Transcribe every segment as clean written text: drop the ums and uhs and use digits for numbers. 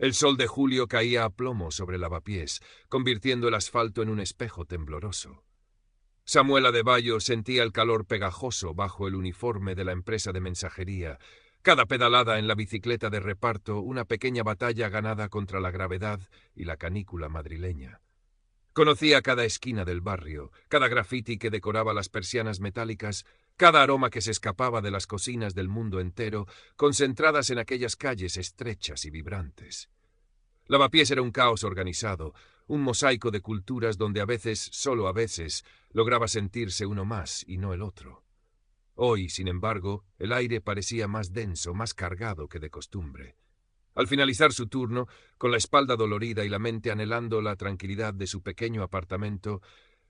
El sol de julio caía a plomo sobre el lavapiés, convirtiendo el asfalto en un espejo tembloroso. Samuel Adebayo sentía el calor pegajoso bajo el uniforme de la empresa de mensajería. Cada pedalada en la bicicleta de reparto, una pequeña batalla ganada contra la gravedad y la canícula madrileña. Conocía cada esquina del barrio, cada grafiti que decoraba las persianas metálicas, cada aroma que se escapaba de las cocinas del mundo entero, concentradas en aquellas calles estrechas y vibrantes. Lavapiés era un caos organizado, un mosaico de culturas donde a veces, solo a veces, lograba sentirse uno más y no el otro. Hoy, sin embargo, el aire parecía más denso, más cargado que de costumbre. Al finalizar su turno, con la espalda dolorida y la mente anhelando la tranquilidad de su pequeño apartamento,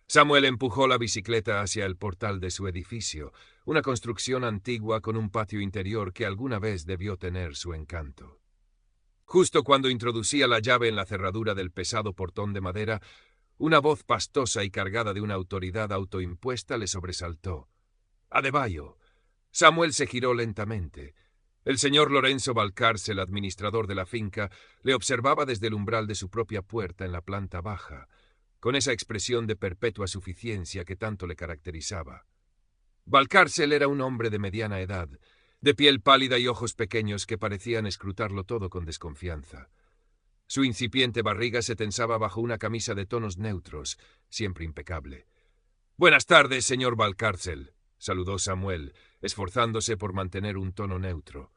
Samuel empujó la bicicleta hacia el portal de su edificio, una construcción antigua con un patio interior que alguna vez debió tener su encanto. Justo cuando introducía la llave en la cerradura del pesado portón de madera, una voz pastosa y cargada de una autoridad autoimpuesta le sobresaltó. «Adebayo». Samuel se giró lentamente. El señor Lorenzo Valcárcel, administrador de la finca, le observaba desde el umbral de su propia puerta en la planta baja, con esa expresión de perpetua suficiencia que tanto le caracterizaba. Valcárcel era un hombre de mediana edad, de piel pálida y ojos pequeños que parecían escrutarlo todo con desconfianza. Su incipiente barriga se tensaba bajo una camisa de tonos neutros, siempre impecable. «Buenas tardes, señor Valcárcel», saludó Samuel, esforzándose por mantener un tono neutro.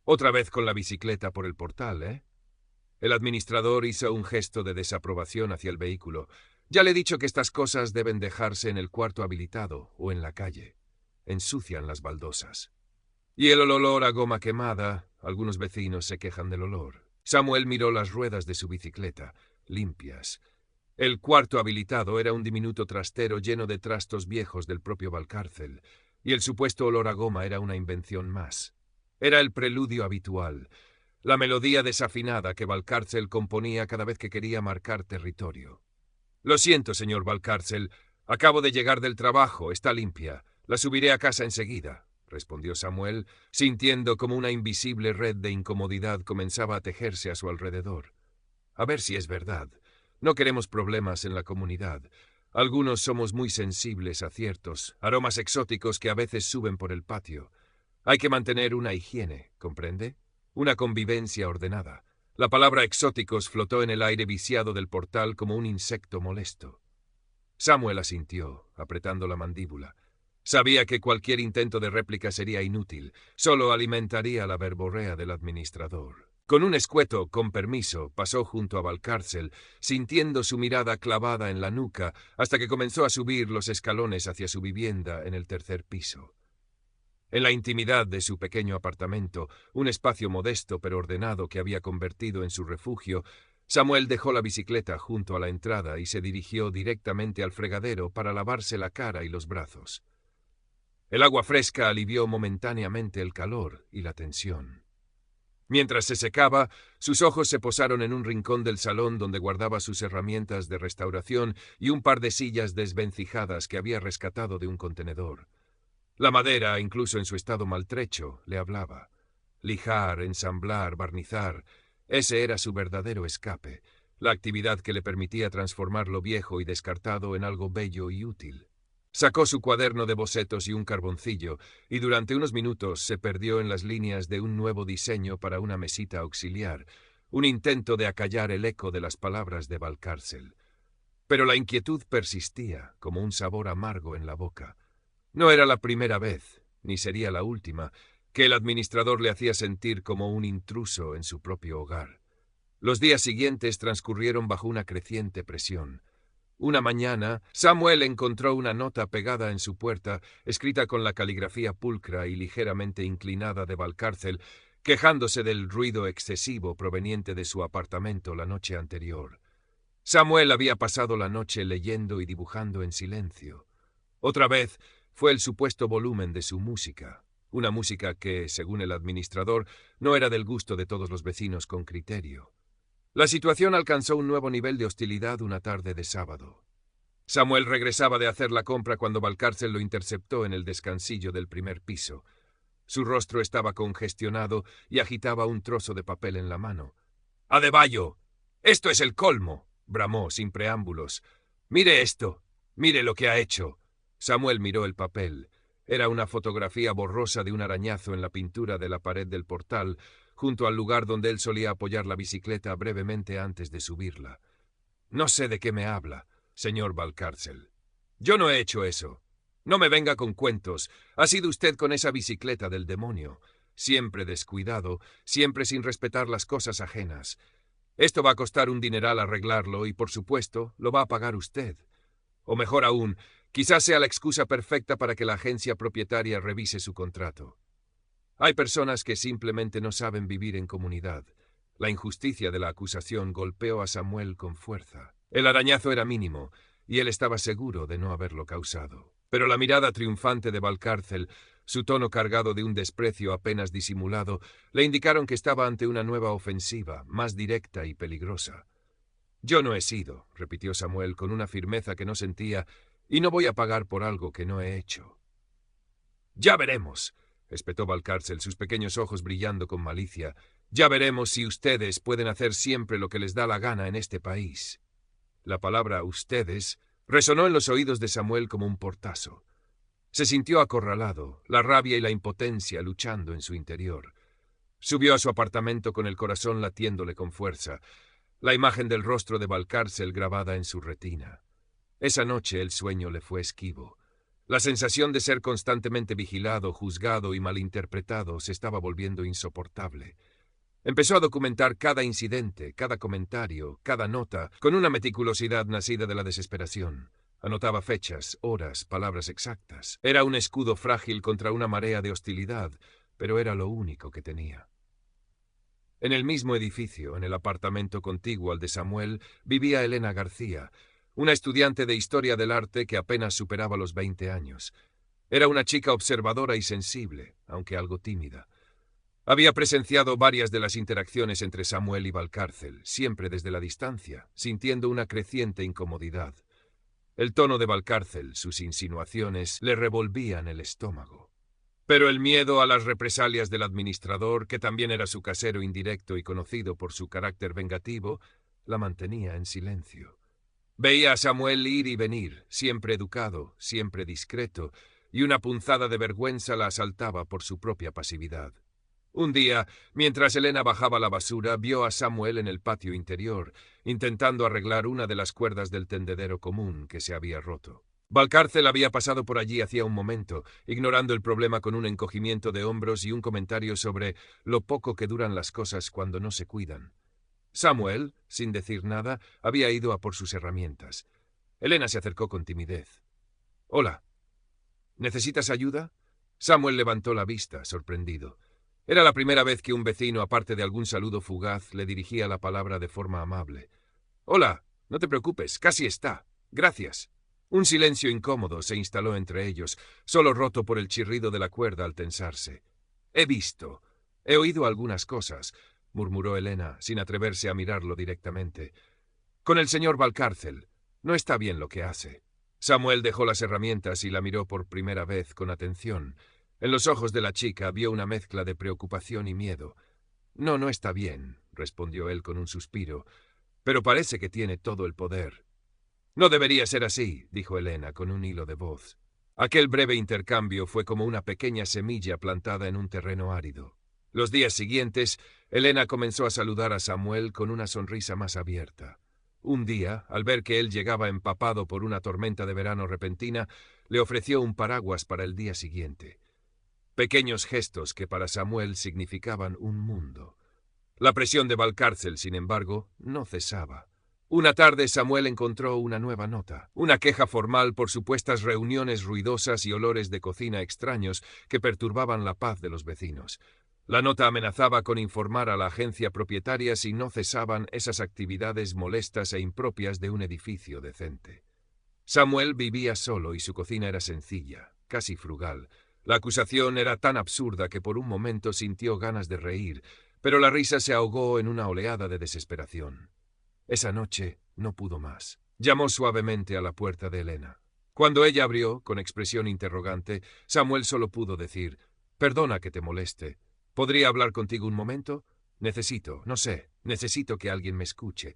«Otra vez con la bicicleta por el portal, ¿eh?» El administrador hizo un gesto de desaprobación hacia el vehículo. «Ya le he dicho que estas cosas deben dejarse en el cuarto habilitado o en la calle. Ensucian las baldosas». Y el olor a goma quemada, algunos vecinos se quejan del olor. Samuel miró las ruedas de su bicicleta, limpias. El cuarto habilitado era un diminuto trastero lleno de trastos viejos del propio Valcárcel, y el supuesto olor a goma era una invención más. Era el preludio habitual, la melodía desafinada que Valcárcel componía cada vez que quería marcar territorio. «Lo siento, señor Valcárcel, acabo de llegar del trabajo, está limpia. La subiré a casa enseguida», respondió Samuel, sintiendo como una invisible red de incomodidad comenzaba a tejerse a su alrededor. «A ver si es verdad. No queremos problemas en la comunidad. Algunos somos muy sensibles a ciertos aromas exóticos que a veces suben por el patio. Hay que mantener una higiene, ¿comprende? Una convivencia ordenada». La palabra exóticos flotó en el aire viciado del portal como un insecto molesto. Samuel asintió, apretando la mandíbula. Sabía que cualquier intento de réplica sería inútil, solo alimentaría la verborrea del administrador. Con un escueto, con permiso, pasó junto a Valcárcel, sintiendo su mirada clavada en la nuca, hasta que comenzó a subir los escalones hacia su vivienda en el tercer piso. En la intimidad de su pequeño apartamento, un espacio modesto pero ordenado que había convertido en su refugio, Samuel dejó la bicicleta junto a la entrada y se dirigió directamente al fregadero para lavarse la cara y los brazos. El agua fresca alivió momentáneamente el calor y la tensión. Mientras se secaba, sus ojos se posaron en un rincón del salón donde guardaba sus herramientas de restauración y un par de sillas desvencijadas que había rescatado de un contenedor. La madera, incluso en su estado maltrecho, le hablaba. Lijar, ensamblar, barnizar, ese era su verdadero escape, la actividad que le permitía transformar lo viejo y descartado en algo bello y útil. Sacó su cuaderno de bocetos y un carboncillo, y durante unos minutos se perdió en las líneas de un nuevo diseño para una mesita auxiliar, un intento de acallar el eco de las palabras de Valcárcel. Pero la inquietud persistía, como un sabor amargo en la boca. No era la primera vez, ni sería la última, que el administrador le hacía sentir como un intruso en su propio hogar. Los días siguientes transcurrieron bajo una creciente presión. Una mañana, Samuel encontró una nota pegada en su puerta, escrita con la caligrafía pulcra y ligeramente inclinada de Valcárcel, quejándose del ruido excesivo proveniente de su apartamento la noche anterior. Samuel había pasado la noche leyendo y dibujando en silencio. Otra vez fue el supuesto volumen de su música, una música que, según el administrador, no era del gusto de todos los vecinos con criterio. La situación alcanzó un nuevo nivel de hostilidad una tarde de sábado. Samuel regresaba de hacer la compra cuando Valcárcel lo interceptó en el descansillo del primer piso. Su rostro estaba congestionado y agitaba un trozo de papel en la mano. —Adebayo, esto es el colmo —bramó sin preámbulos—. Mire esto. Mire lo que ha hecho. Samuel miró el papel. Era una fotografía borrosa de un arañazo en la pintura de la pared del portal, junto al lugar donde él solía apoyar la bicicleta brevemente antes de subirla. No sé de qué me habla, señor Valcárcel. Yo no he hecho eso. No me venga con cuentos. Ha sido usted con esa bicicleta del demonio. Siempre descuidado, siempre sin respetar las cosas ajenas. Esto va a costar un dineral arreglarlo y, por supuesto, lo va a pagar usted. O mejor aún, quizás sea la excusa perfecta para que la agencia propietaria revise su contrato. Hay personas que simplemente no saben vivir en comunidad. La injusticia de la acusación golpeó a Samuel con fuerza. El arañazo era mínimo, y él estaba seguro de no haberlo causado. Pero la mirada triunfante de Valcárcel, su tono cargado de un desprecio apenas disimulado, le indicaron que estaba ante una nueva ofensiva, más directa y peligrosa. «Yo no he sido», repitió Samuel con una firmeza que no sentía, «y no voy a pagar por algo que no he hecho». «Ya veremos», espetó Valcárcel, sus pequeños ojos brillando con malicia. «Ya veremos si ustedes pueden hacer siempre lo que les da la gana en este país». La palabra «ustedes» resonó en los oídos de Samuel como un portazo. Se sintió acorralado, la rabia y la impotencia luchando en su interior. Subió a su apartamento con el corazón latiéndole con fuerza, la imagen del rostro de Valcárcel grabada en su retina. Esa noche el sueño le fue esquivo. La sensación de ser constantemente vigilado, juzgado y malinterpretado se estaba volviendo insoportable. Empezó a documentar cada incidente, cada comentario, cada nota, con una meticulosidad nacida de la desesperación. Anotaba fechas, horas, palabras exactas. Era un escudo frágil contra una marea de hostilidad, pero era lo único que tenía. En el mismo edificio, en el apartamento contiguo al de Samuel, vivía Elena García, una estudiante de Historia del Arte que apenas superaba los 20 años. Era una chica observadora y sensible, aunque algo tímida. Había presenciado varias de las interacciones entre Samuel y Valcárcel, siempre desde la distancia, sintiendo una creciente incomodidad. El tono de Valcárcel, sus insinuaciones, le revolvían el estómago. Pero el miedo a las represalias del administrador, que también era su casero indirecto y conocido por su carácter vengativo, la mantenía en silencio. Veía a Samuel ir y venir, siempre educado, siempre discreto, y una punzada de vergüenza la asaltaba por su propia pasividad. Un día, mientras Elena bajaba la basura, vio a Samuel en el patio interior, intentando arreglar una de las cuerdas del tendedero común que se había roto. Valcárcel había pasado por allí hacía un momento, ignorando el problema con un encogimiento de hombros y un comentario sobre lo poco que duran las cosas cuando no se cuidan. Samuel, sin decir nada, había ido a por sus herramientas. Elena se acercó con timidez. «Hola. ¿Necesitas ayuda?» Samuel levantó la vista, sorprendido. Era la primera vez que un vecino, aparte de algún saludo fugaz, le dirigía la palabra de forma amable. «Hola, no te preocupes, casi está. Gracias». Un silencio incómodo se instaló entre ellos, solo roto por el chirrido de la cuerda al tensarse. He oído algunas cosas», murmuró Elena, sin atreverse a mirarlo directamente. «Con el señor Valcárcel. No está bien lo que hace». Samuel dejó las herramientas y la miró por primera vez con atención. En los ojos de la chica vio una mezcla de preocupación y miedo. No está bien», respondió él con un suspiro, «pero parece que tiene todo el poder». «No debería ser así», dijo Elena con un hilo de voz. Aquel breve intercambio fue como una pequeña semilla plantada en un terreno árido. Los días siguientes, Elena comenzó a saludar a Samuel con una sonrisa más abierta. Un día, al ver que él llegaba empapado por una tormenta de verano repentina, le ofreció un paraguas para el día siguiente. Pequeños gestos que para Samuel significaban un mundo. La presión de Valcárcel, sin embargo, no cesaba. Una tarde Samuel encontró una nueva nota, una queja formal por supuestas reuniones ruidosas y olores de cocina extraños que perturbaban la paz de los vecinos. La nota amenazaba con informar a la agencia propietaria si no cesaban esas actividades molestas e impropias de un edificio decente. Samuel vivía solo y su cocina era sencilla, casi frugal. La acusación era tan absurda que por un momento sintió ganas de reír, pero la risa se ahogó en una oleada de desesperación. Esa noche no pudo más. Llamó suavemente a la puerta de Elena. Cuando ella abrió, con expresión interrogante, Samuel solo pudo decir: «Perdona que te moleste. ¿Podría hablar contigo un momento?» necesito que alguien me escuche.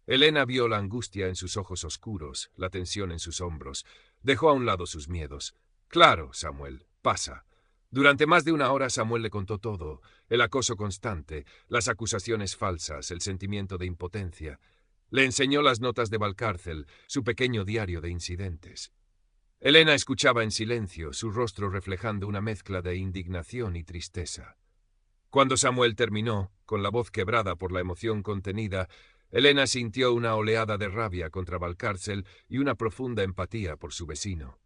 Elena vio la angustia en sus ojos oscuros, la tensión en sus hombros. Dejó a un lado sus miedos. Claro, Samuel, pasa. Durante más de una hora Samuel le contó todo, el acoso constante, las acusaciones falsas, el sentimiento de impotencia. Le enseñó las notas de Valcárcel, su pequeño diario de incidentes. Elena escuchaba en silencio, su rostro reflejando una mezcla de indignación y tristeza. Cuando Samuel terminó, con la voz quebrada por la emoción contenida, Elena sintió una oleada de rabia contra Valcárcel y una profunda empatía por su vecino.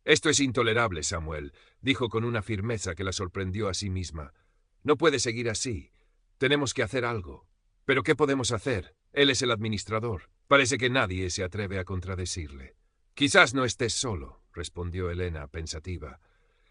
«Esto es intolerable, Samuel», dijo con una firmeza que la sorprendió a sí misma. «No puede seguir así. Tenemos que hacer algo». «¿Pero qué podemos hacer? Él es el administrador. Parece que nadie se atreve a contradecirle». «Quizás no estés solo», respondió Elena, pensativa.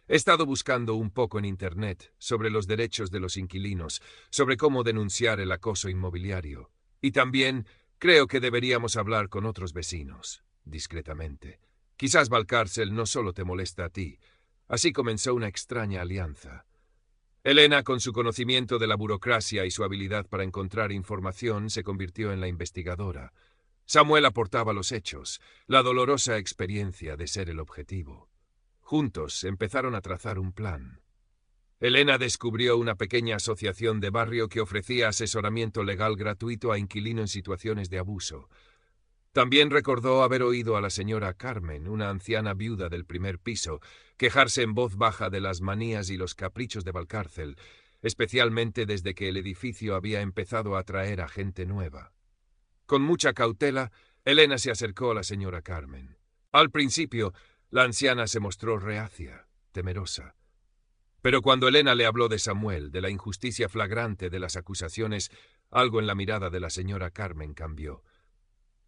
«He estado buscando un poco en Internet sobre los derechos de los inquilinos, sobre cómo denunciar el acoso inmobiliario. Y también creo que deberíamos hablar con otros vecinos, discretamente. Quizás Valcárcel no solo te molesta a ti». Así comenzó una extraña alianza. Elena, con su conocimiento de la burocracia y su habilidad para encontrar información, se convirtió en la investigadora. Samuel aportaba los hechos, la dolorosa experiencia de ser el objetivo. Juntos empezaron a trazar un plan. Elena descubrió una pequeña asociación de barrio que ofrecía asesoramiento legal gratuito a inquilinos en situaciones de abuso. También recordó haber oído a la señora Carmen, una anciana viuda del primer piso, quejarse en voz baja de las manías y los caprichos de Valcárcel, especialmente desde que el edificio había empezado a atraer a gente nueva. Con mucha cautela, Elena se acercó a la señora Carmen. Al principio, la anciana se mostró reacia, temerosa. Pero cuando Elena le habló de Samuel, de la injusticia flagrante de las acusaciones, algo en la mirada de la señora Carmen cambió.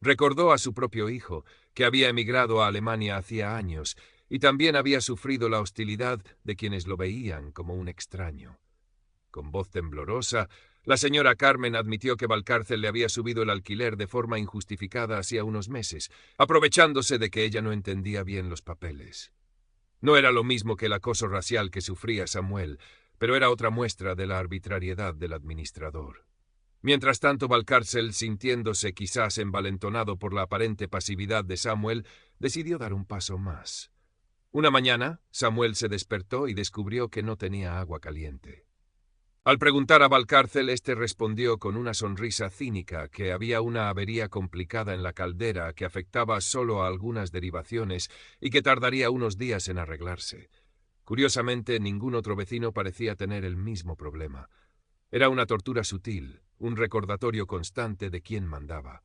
Recordó a su propio hijo, que había emigrado a Alemania hacía años, y también había sufrido la hostilidad de quienes lo veían como un extraño. Con voz temblorosa, la señora Carmen admitió que Valcárcel le había subido el alquiler de forma injustificada hacía unos meses, aprovechándose de que ella no entendía bien los papeles. No era lo mismo que el acoso racial que sufría Samuel, pero era otra muestra de la arbitrariedad del administrador. Mientras tanto, Valcárcel, sintiéndose quizás envalentonado por la aparente pasividad de Samuel, decidió dar un paso más. Una mañana, Samuel se despertó y descubrió que no tenía agua caliente. Al preguntar a Valcárcel, este respondió con una sonrisa cínica que había una avería complicada en la caldera que afectaba solo a algunas derivaciones y que tardaría unos días en arreglarse. Curiosamente, ningún otro vecino parecía tener el mismo problema. Era una tortura sutil, un recordatorio constante de quién mandaba.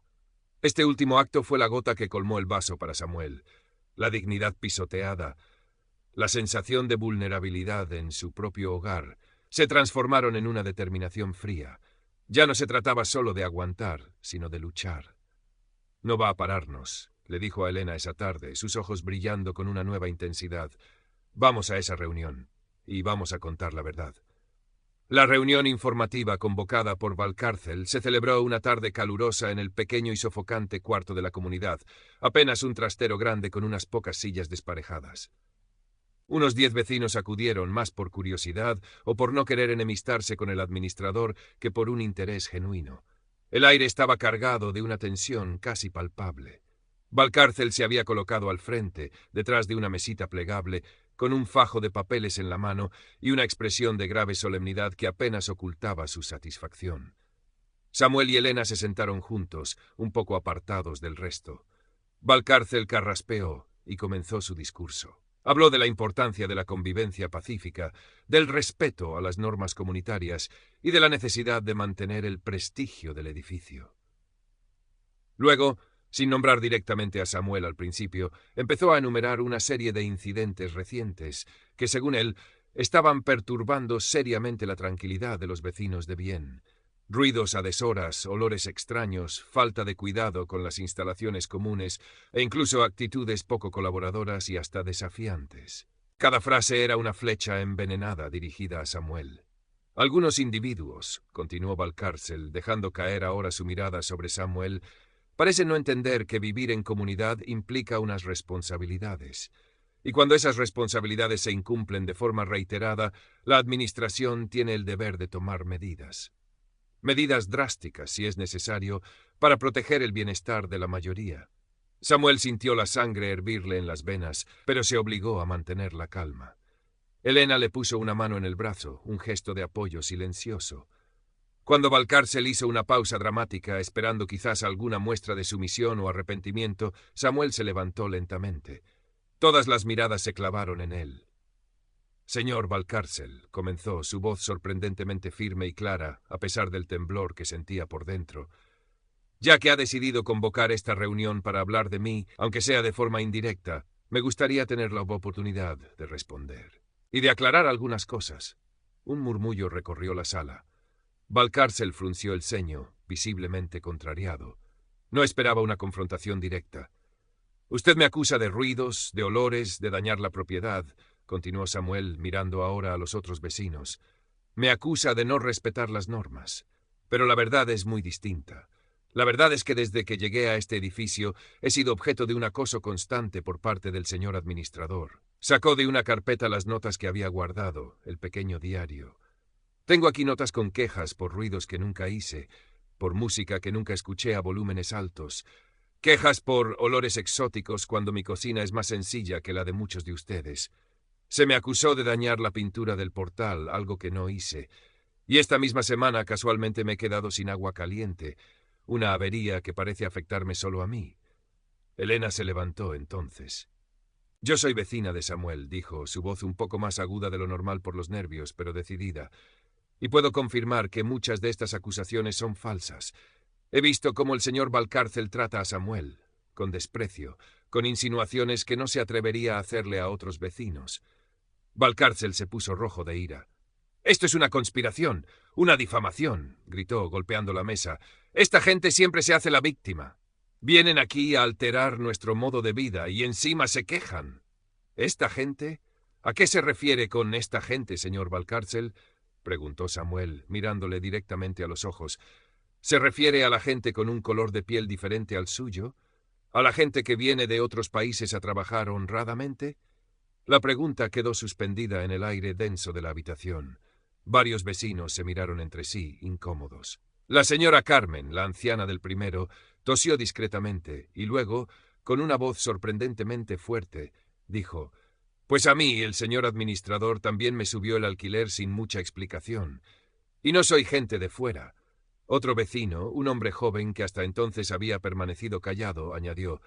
Este último acto fue la gota que colmó el vaso para Samuel. La dignidad pisoteada, la sensación de vulnerabilidad en su propio hogar, se transformaron en una determinación fría. Ya no se trataba solo de aguantar, sino de luchar. «No va a pararnos», le dijo a Elena esa tarde, sus ojos brillando con una nueva intensidad. «Vamos a esa reunión, y vamos a contar la verdad». La reunión informativa convocada por Valcárcel se celebró una tarde calurosa en el pequeño y sofocante cuarto de la comunidad, apenas un trastero grande con unas pocas sillas desparejadas. Unos 10 vecinos acudieron más por curiosidad o por no querer enemistarse con el administrador que por un interés genuino. El aire estaba cargado de una tensión casi palpable. Valcárcel se había colocado al frente, detrás de una mesita plegable, con un fajo de papeles en la mano y una expresión de grave solemnidad que apenas ocultaba su satisfacción. Samuel y Elena se sentaron juntos, un poco apartados del resto. Valcárcel carraspeó y comenzó su discurso. Habló de la importancia de la convivencia pacífica, del respeto a las normas comunitarias y de la necesidad de mantener el prestigio del edificio. Luego, sin nombrar directamente a Samuel al principio, empezó a enumerar una serie de incidentes recientes que, según él, estaban perturbando seriamente la tranquilidad de los vecinos de bien. Ruidos a deshoras, olores extraños, falta de cuidado con las instalaciones comunes e incluso actitudes poco colaboradoras y hasta desafiantes. Cada frase era una flecha envenenada dirigida a Samuel. Algunos individuos, continuó Valcárcel, dejando caer ahora su mirada sobre Samuel, parecen no entender que vivir en comunidad implica unas responsabilidades. Y cuando esas responsabilidades se incumplen de forma reiterada, la administración tiene el deber de tomar medidas. Medidas drásticas, si es necesario, para proteger el bienestar de la mayoría. Samuel sintió la sangre hervirle en las venas, pero se obligó a mantener la calma. Elena le puso una mano en el brazo, un gesto de apoyo silencioso. Cuando Valcárcel hizo una pausa dramática, esperando quizás alguna muestra de sumisión o arrepentimiento, Samuel se levantó lentamente. Todas las miradas se clavaron en él. «Señor Valcárcel», comenzó, su voz sorprendentemente firme y clara, a pesar del temblor que sentía por dentro, «ya que ha decidido convocar esta reunión para hablar de mí, aunque sea de forma indirecta, me gustaría tener la oportunidad de responder y de aclarar algunas cosas». Un murmullo recorrió la sala. Valcárcel frunció el ceño, visiblemente contrariado. No esperaba una confrontación directa. «Usted me acusa de ruidos, de olores, de dañar la propiedad», continuó Samuel, mirando ahora a los otros vecinos. «Me acusa de no respetar las normas. Pero la verdad es muy distinta. La verdad es que desde que llegué a este edificio he sido objeto de un acoso constante por parte del señor administrador». Sacó de una carpeta las notas que había guardado, el pequeño diario. «Tengo aquí notas con quejas por ruidos que nunca hice, por música que nunca escuché a volúmenes altos, quejas por olores exóticos cuando mi cocina es más sencilla que la de muchos de ustedes. Se me acusó de dañar la pintura del portal, algo que no hice, y esta misma semana casualmente me he quedado sin agua caliente, una avería que parece afectarme solo a mí». Elena se levantó entonces. «Yo soy vecina de Samuel», dijo, su voz un poco más aguda de lo normal por los nervios, pero decidida, «y puedo confirmar que muchas de estas acusaciones son falsas. He visto cómo el señor Valcárcel trata a Samuel, con desprecio, con insinuaciones que no se atrevería a hacerle a otros vecinos». Valcárcel se puso rojo de ira. «Esto es una conspiración, una difamación», gritó, golpeando la mesa. «Esta gente siempre se hace la víctima. Vienen aquí a alterar nuestro modo de vida y encima se quejan». «¿Esta gente? ¿A qué se refiere con esta gente, señor Valcárcel?», preguntó Samuel, mirándole directamente a los ojos. «¿Se refiere a la gente con un color de piel diferente al suyo? ¿A la gente que viene de otros países a trabajar honradamente?». La pregunta quedó suspendida en el aire denso de la habitación. Varios vecinos se miraron entre sí, incómodos. La señora Carmen, la anciana del primero, tosió discretamente y luego, con una voz sorprendentemente fuerte, dijo: «Pues a mí, el señor administrador, también me subió el alquiler sin mucha explicación. Y no soy gente de fuera». Otro vecino, un hombre joven que hasta entonces había permanecido callado, añadió: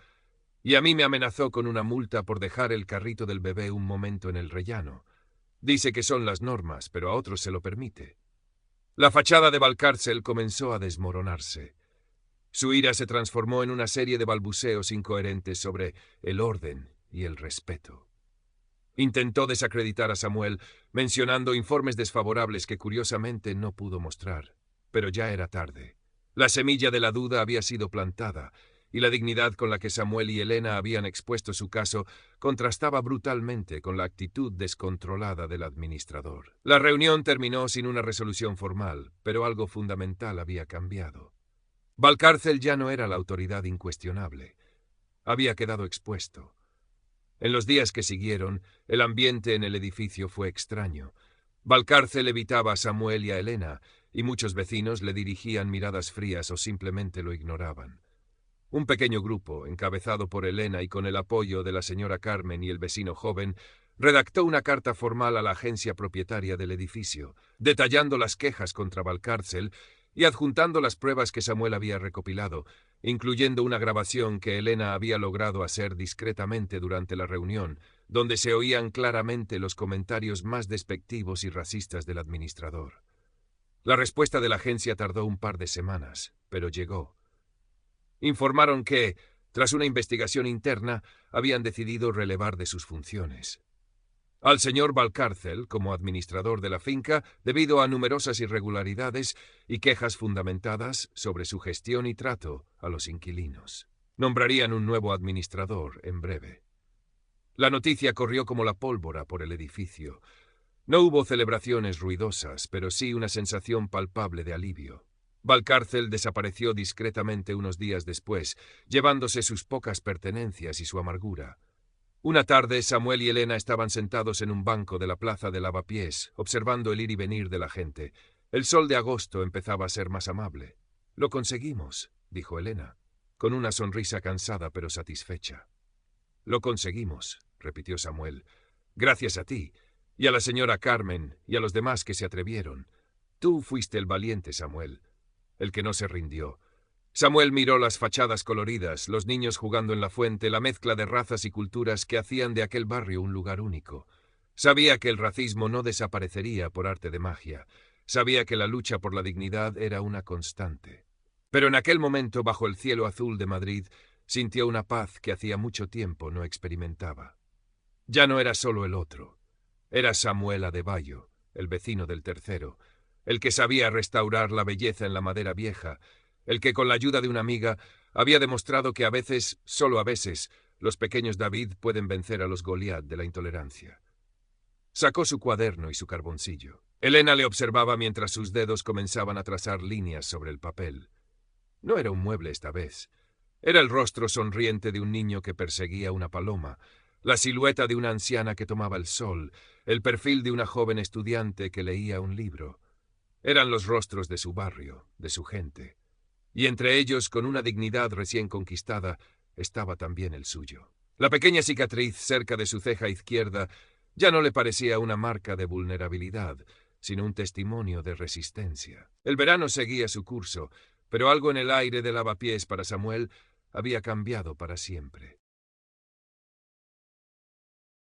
«Y a mí me amenazó con una multa por dejar el carrito del bebé un momento en el rellano. Dice que son las normas, pero a otros se lo permite». La fachada de Valcárcel comenzó a desmoronarse. Su ira se transformó en una serie de balbuceos incoherentes sobre el orden y el respeto. Intentó desacreditar a Samuel, mencionando informes desfavorables que curiosamente no pudo mostrar. Pero ya era tarde. La semilla de la duda había sido plantada, y la dignidad con la que Samuel y Elena habían expuesto su caso contrastaba brutalmente con la actitud descontrolada del administrador. La reunión terminó sin una resolución formal, pero algo fundamental había cambiado. Valcárcel ya no era la autoridad incuestionable. Había quedado expuesto. En los días que siguieron, el ambiente en el edificio fue extraño. Valcárcel evitaba a Samuel y a Elena, y muchos vecinos le dirigían miradas frías o simplemente lo ignoraban. Un pequeño grupo, encabezado por Elena y con el apoyo de la señora Carmen y el vecino joven, redactó una carta formal a la agencia propietaria del edificio, detallando las quejas contra Valcárcel y adjuntando las pruebas que Samuel había recopilado, incluyendo una grabación que Elena había logrado hacer discretamente durante la reunión, donde se oían claramente los comentarios más despectivos y racistas del administrador. La respuesta de la agencia tardó un par de semanas, pero llegó. Informaron que, tras una investigación interna, habían decidido relevar de sus funciones al señor Valcárcel como administrador de la finca debido a numerosas irregularidades y quejas fundamentadas sobre su gestión y trato a los inquilinos. Nombrarían un nuevo administrador en breve. La noticia corrió como la pólvora por el edificio. No hubo celebraciones ruidosas, pero sí una sensación palpable de alivio. Valcárcel desapareció discretamente unos días después, llevándose sus pocas pertenencias y su amargura. Una tarde, Samuel y Elena estaban sentados en un banco de la plaza de Lavapiés, observando el ir y venir de la gente. El sol de agosto empezaba a ser más amable. «Lo conseguimos», dijo Elena, con una sonrisa cansada pero satisfecha. «Lo conseguimos», repitió Samuel. «Gracias a ti, y a la señora Carmen, y a los demás que se atrevieron. Tú fuiste el valiente, Samuel, el que no se rindió». Samuel miró las fachadas coloridas, los niños jugando en la fuente, la mezcla de razas y culturas que hacían de aquel barrio un lugar único. Sabía que el racismo no desaparecería por arte de magia. Sabía que la lucha por la dignidad era una constante. Pero en aquel momento, bajo el cielo azul de Madrid, sintió una paz que hacía mucho tiempo no experimentaba. Ya no era solo el otro. Era Samuel Adebayo, el vecino del tercero, el que sabía restaurar la belleza en la madera vieja, el que con la ayuda de una amiga había demostrado que a veces, solo a veces, los pequeños David pueden vencer a los Goliat de la intolerancia. Sacó su cuaderno y su carboncillo. Elena le observaba mientras sus dedos comenzaban a trazar líneas sobre el papel. No era un mueble esta vez. Era el rostro sonriente de un niño que perseguía una paloma, la silueta de una anciana que tomaba el sol, el perfil de una joven estudiante que leía un libro. Eran los rostros de su barrio, de su gente. Y entre ellos, con una dignidad recién conquistada, estaba también el suyo. La pequeña cicatriz cerca de su ceja izquierda ya no le parecía una marca de vulnerabilidad, sino un testimonio de resistencia. El verano seguía su curso, pero algo en el aire de Lavapiés para Samuel había cambiado para siempre.